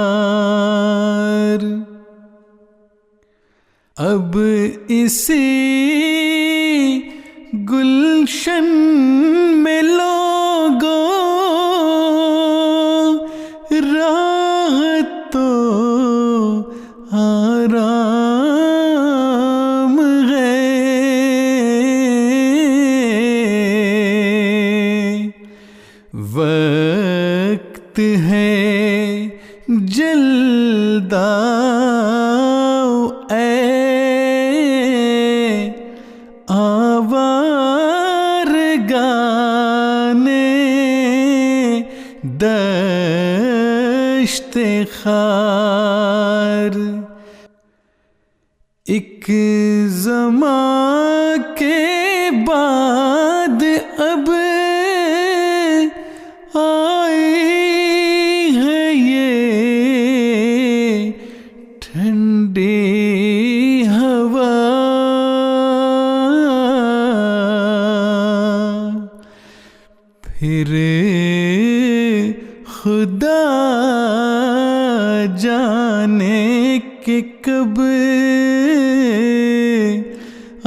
कामगार। अब इसी गुलशन में लोगों राहत तो आराम है। वक्त है जल्दा दश्त खार। एक ज़मां के बाद अब आई है ये ठंडी हवा। फिर खुदा जाने कि कब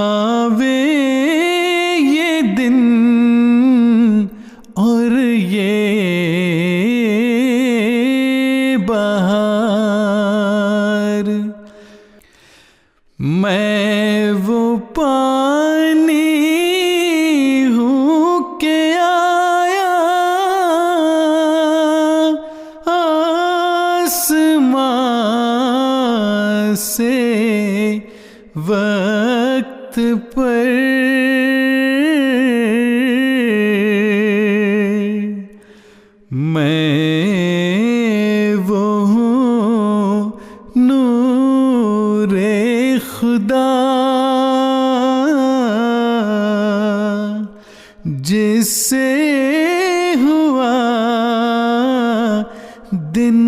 आवे ये दिन और ये बहार। मैं वो पानी हूँ के से वक्त पर मैं वो हूँ नूरे खुदा जिससे हुआ दिन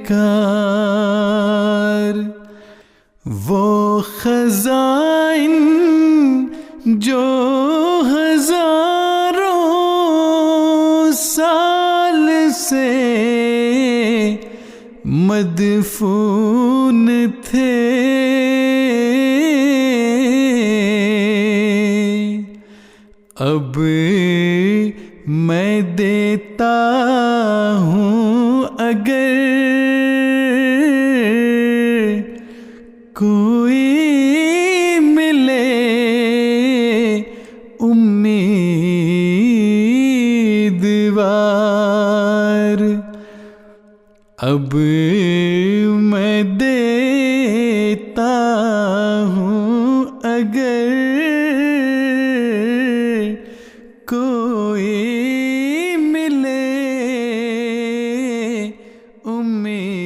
आशिकार। वो खज़ाइन जो हजारों साल से मदफून थे अब मैं देता हूँ अगर कोई मिले उम्मीदवार। अब मैं देता हूँ अगर कोई मिले उम्मीदवार।